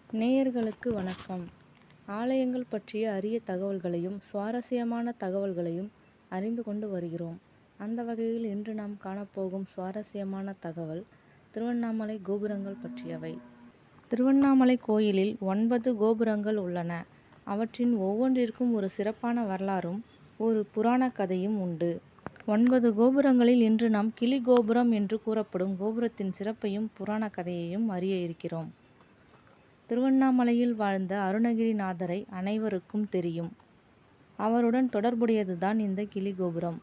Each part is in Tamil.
நேயர்களுக்கு வணக்கம். ஆலயங்கள் பற்றிய அரிய தகவல்களையும் சுவாரஸ்யமான தகவல்களையும் அறிந்து கொண்டு வருகிறோம். அந்த வகையில் இன்று நாம் காணப்போகும் சுவாரஸ்யமான தகவல் திருவண்ணாமலை கோபுரங்கள் பற்றியவை. திருவண்ணாமலை கோயிலில் 9 கோபுரங்கள் உள்ளன. அவற்றின் ஒவ்வொன்றிற்கும் ஒரு சிறப்பான வரலாறும் ஒரு புராண கதையும் உண்டு. 9 கோபுரங்களில் இன்று நாம் கிளி கோபுரம் என்று கூறப்படும் கோபுரத்தின் சிறப்பையும் புராண கதையையும் அறிய இருக்கிறோம். திருவண்ணாமலையில் வாழ்ந்த அருணகிரிநாதரை அனைவருக்கும் தெரியும். அவருடன் தொடர்புடையதுதான் இந்த கிளி கோபுரம்.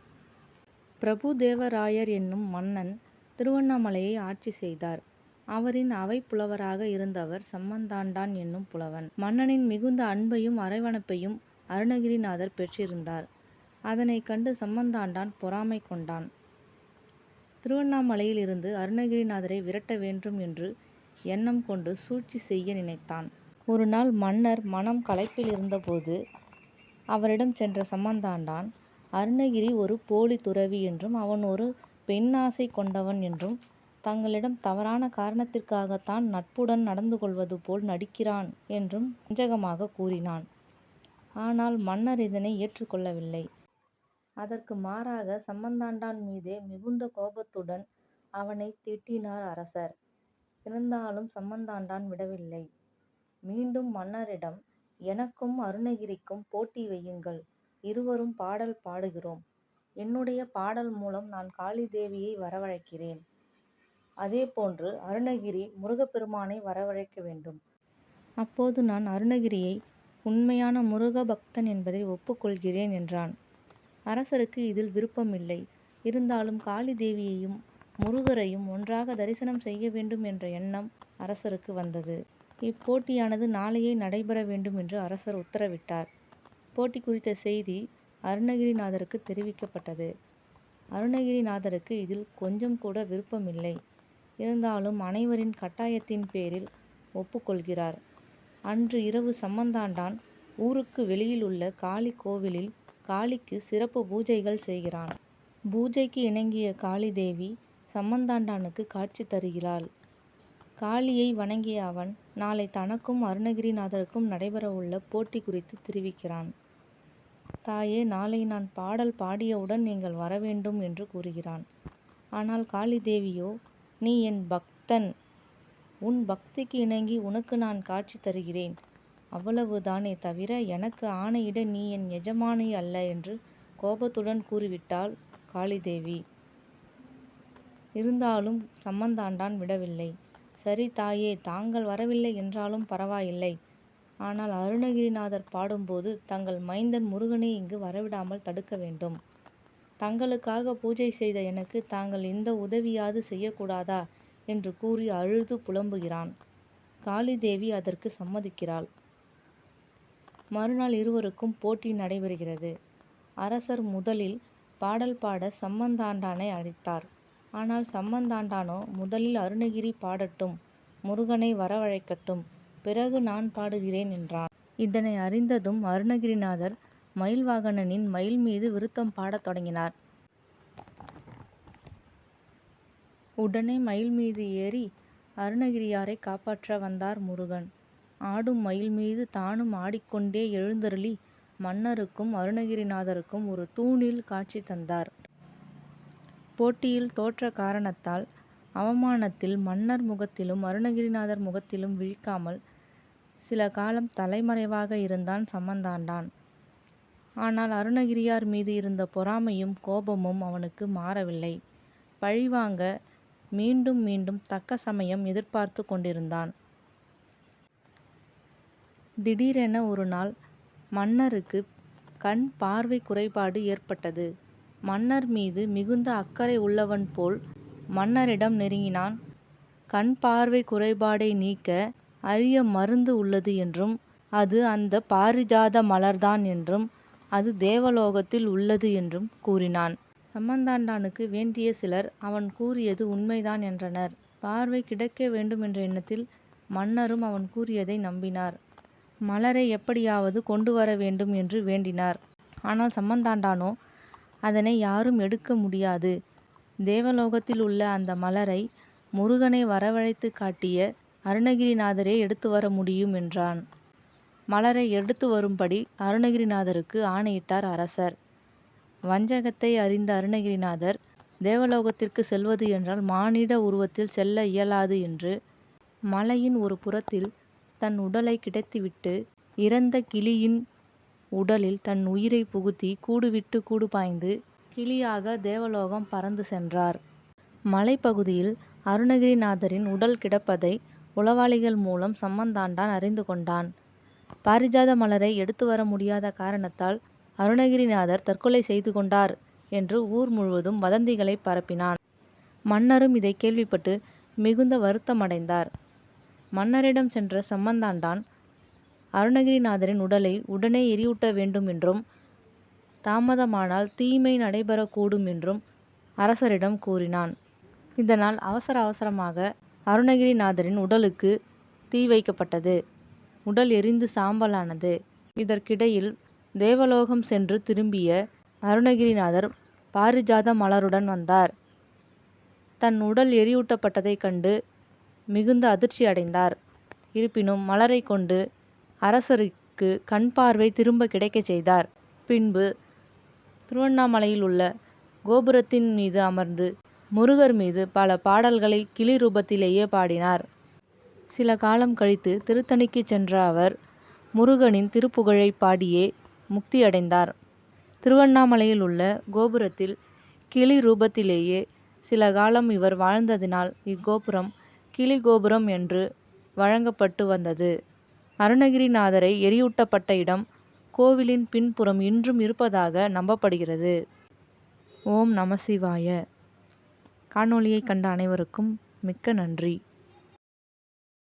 பிரபுதேவராயர் என்னும் மன்னன் திருவண்ணாமலையை ஆட்சி செய்தார். அவரின் அவை புலவராக இருந்தவர் சம்பந்தாண்டான் என்னும் புலவன். மன்னனின் மிகுந்த அன்பையும் அரவணைப்பையும் அருணகிரிநாதர் பெற்றிருந்தார். அதனை கண்டு சம்பந்தாண்டான் பொறாமை கொண்டான். திருவண்ணாமலையில் இருந்து அருணகிரிநாதரை விரட்ட வேண்டும் என்று எண்ணம் கொண்டு சூழ்ச்சி செய்ய நினைத்தான். ஒரு நாள் மன்னர் மனம் களைப்பில் இருந்தபோது அவரிடம் சென்ற சம்பந்தாண்டான் அருணகிரி ஒரு போலி துறவி என்றும் அவன் ஒரு பெண்ணாசை கொண்டவன் என்றும் தங்களிடம் தவறான காரணத்திற்காகத்தான் நட்புடன் நடந்து கொள்வது போல் நடிக்கிறான் என்றும் வஞ்சகமாக கூறினான். ஆனால் மன்னர் இதனை ஏற்றுக்கொள்ளவில்லை. அதற்கு மாறாக சம்பந்தாண்டான் மீதே மிகுந்த கோபத்துடன் அவனை திட்டினார் அரசர். இருந்தாலும் சம்பந்தாண்டான் விடவில்லை. மீண்டும் மன்னரிடம், எனக்கும் அருணகிரிக்கும் போட்டி வையுங்கள், இருவரும் பாடல் பாடுகிறோம். என்னுடைய பாடல் மூலம் நான் காளி தேவியை வரவழைக்கிறேன். அதேபோன்று அருணகிரி முருகப்பெருமானை வரவழைக்க வேண்டும். அப்போது நான் அருணகிரியை உண்மையான முருக பக்தன் என்பதை ஒப்புக்கொள்கிறேன் என்றான். அரசருக்கு இதில் விருப்பமில்லை. இருந்தாலும் காளி தேவியையும் முருகரையும் ஒன்றாக தரிசனம் செய்ய வேண்டும் என்ற எண்ணம் அரசருக்கு வந்தது. இப்போட்டியானது நாளையே நடைபெற வேண்டும் என்று அரசர் உத்தரவிட்டார். போட்டி குறித்த செய்தி அருணகிரிநாதருக்கு தெரிவிக்கப்பட்டது. அருணகிரிநாதருக்கு இதில் கொஞ்சம் கூட விருப்பமில்லை. இருந்தாலும் அனைவரின் கட்டாயத்தின் பேரில் ஒப்புக்கொள்கிறார். அன்று இரவு சம்பந்தாண்டான் ஊருக்கு வெளியில் உள்ள காளி கோவிலில் காளிக்கு சிறப்பு பூஜைகள் செய்கிறான். பூஜைக்கு இணங்கிய காளி தேவி சம்பந்தாண்டானுக்கு காட்சி தருகிறாள். காளியை வணங்கிய அவன் நாளை தனக்கும் அருணகிரிநாதருக்கும் நடைபெறவுள்ள போட்டி குறித்து தெரிவிக்கிறான். தாயே, நாளை நான் பாடல் பாடியவுடன் நீங்கள் வரவேண்டும் என்று கூறுகிறான். ஆனால் காளி தேவியோ, நீ என் பக்தன், உன் பக்திக்கு இணங்கி உனக்கு நான் காட்சி தருகிறேன், அவ்வளவுதானே தவிர எனக்கு ஆணையிட நீ என் எஜமானி அல்ல என்று கோபத்துடன் கூறிவிட்டாள் காளிதேவி. இருந்தாலும் சம்பந்தாண்டான் விடவில்லை. சரி தாயே, தாங்கள் வரவில்லை என்றாலும் பரவாயில்லை. ஆனால் அருணகிரிநாதர் பாடும்போது தங்கள் மைந்தன் முருகனை இங்கு வரவிடாமல் தடுக்க வேண்டும். தங்களுக்காக பூஜை செய்த எனக்கு தாங்கள் இந்த உதவியாது செய்யக்கூடாதா என்று கூறி அழுது புலம்புகிறான். காளிதேவி அதற்கு சம்மதிக்கிறாள். மறுநாள் இருவருக்கும் போட்டி நடைபெறுகிறது. அரசர் முதலில் பாடல் பாட சம்பந்தாண்டானை அழைத்தார். ஆனால் சம்பந்தாண்டானோ, முதலில் அருணகிரி பாடட்டும், முருகனை வரவழைக்கட்டும், பிறகு நான் பாடுகிறேன் என்றான். இதனை அறிந்ததும் அருணகிரிநாதர் மயில்வாகனனின் மயில் மீது விருத்தம் பாடத் தொடங்கினார். உடனே மயில் மீது ஏறி அருணகிரியாரை காப்பாற்ற வந்தார் முருகன். ஆடும் மயில் மீது தானும் ஆடிக்கொண்டே எழுந்தருளி மன்னருக்கும் அருணகிரிநாதருக்கும் ஒரு தூணில் காட்சி தந்தார். போட்டியில் தோற்ற காரணத்தால் அவமானத்தில் மன்னர் முகத்திலும் அருணகிரிநாதர் முகத்திலும் விழிக்காமல் சில காலம் தலைமறைவாக இருந்தான் சம்பந்தாண்டான். ஆனால் அருணகிரியார் மீது இருந்த பொறாமையும் கோபமும் அவனுக்கு மாறவில்லை. பழிவாங்க மீண்டும் மீண்டும் தக்க சமயம் எதிர்பார்த்து கொண்டிருந்தான். திடீரென ஒரு நாள் மன்னருக்கு கண் பார்வை குறைபாடு ஏற்பட்டது. மன்னர் மீது மிகுந்த அக்கறை உள்ளவன் போல் மன்னரிடம் நெருங்கினான். கண் பார்வை குறைபாடை நீக்க அரிய மருந்து உள்ளது என்றும், அது அந்த பாரிஜாத மலர்தான் என்றும், அது தேவலோகத்தில் உள்ளது என்றும் கூறினான். சம்பந்தாண்டானுக்கு வேண்டிய சிலர் அவன் கூறியது உண்மைதான் என்றனர். பார்வை கிடைக்க வேண்டும் என்ற எண்ணத்தில் மன்னரும் அவன் கூறியதை நம்பினார். மலரை எப்படியாவது கொண்டு வர வேண்டும் என்று வேண்டினார். ஆனால் சம்பந்தாண்டானோ, அதனை யாரும் எடுக்க முடியாது. தேவலோகத்தில் உள்ள அந்த மலரை முருகனை வரவழைத்து காட்டிய அருணகிரிநாதரே எடுத்து வர முடியும் என்றான். மலரை எடுத்து வரும்படி அருணகிரிநாதருக்கு ஆணையிட்டார் அரசர். வஞ்சகத்தை அறிந்த அருணகிரிநாதர் தேவலோகத்திற்கு செல்வது என்றால் மானிட உருவத்தில் செல்ல இயலாது என்று மலையின் ஒரு புறத்தில் தன் உடலை கிடத்திவிட்டு இறந்த கிளியின் உடலில் தன் உயிரை புகுத்தி கூடுவிட்டு கூடு பாய்ந்து கிளியாக தேவலோகம் பறந்து சென்றார். மலைப்பகுதியில் அருணகிரிநாதரின் உடல் கிடப்பதை உளவாளிகள் மூலம் சம்பந்தாண்டான் அறிந்து கொண்டான். பாரிஜாத மலரை எடுத்து வர முடியாத காரணத்தால் அருணகிரிநாதர் தற்கொலை செய்து கொண்டார் என்று ஊர் முழுவதும் வதந்திகளை பரப்பினான். மன்னரும் இதை கேள்விப்பட்டு மிகுந்த வருத்தமடைந்தார். மன்னரிடம் சென்ற சம்பந்தாண்டான் அருணகிரிநாதரின் உடலை உடனே எரியூட்ட வேண்டும் என்றும் தாமதமானால் தீமை நடைபெறக்கூடும் என்றும் அரசரிடம் கூறினான். இதனால் அவசர அவசரமாக அருணகிரிநாதரின் உடலுக்கு தீ வைக்கப்பட்டது. உடல் எரிந்து சாம்பலானது. இதற்கிடையில் தேவலோகம் சென்று திரும்பிய அருணகிரிநாதர் பாரிஜாத மலருடன் வந்தார். தன் உடல் எரியூட்டப்பட்டதைக் கண்டு மிகுந்த அதிர்ச்சி அடைந்தார். இருப்பினும் மலரை கொண்டு அரசருக்கு கண் பார்வை திரும்ப கிடைக்கச் செய்தார். பின்பு திருவண்ணாமலையில் உள்ள கோபுரத்தின் மீது அமர்ந்து முருகர் மீது பல பாடல்களை கிளி ரூபத்திலேயே பாடினார். சில காலம் கழித்து திருத்தணிக்கு சென்ற அவர் முருகனின் திருப்புகழை பாடியே முக்தியடைந்தார். திருவண்ணாமலையில் உள்ள கோபுரத்தில் கிளி ரூபத்திலேயே சில காலம் இவர் வாழ்ந்ததினால் இக்கோபுரம் கிளி கோபுரம் என்று வழங்கப்பட்டு வந்தது. அருணகிரிநாதரை எரியூட்டப்பட்ட இடம் கோவிலின் பின்புறம் இன்றும் இருப்பதாக நம்பப்படுகிறது. ஓம் நம சிவாய. காணொளியை கண்ட அனைவருக்கும் மிக்க நன்றி.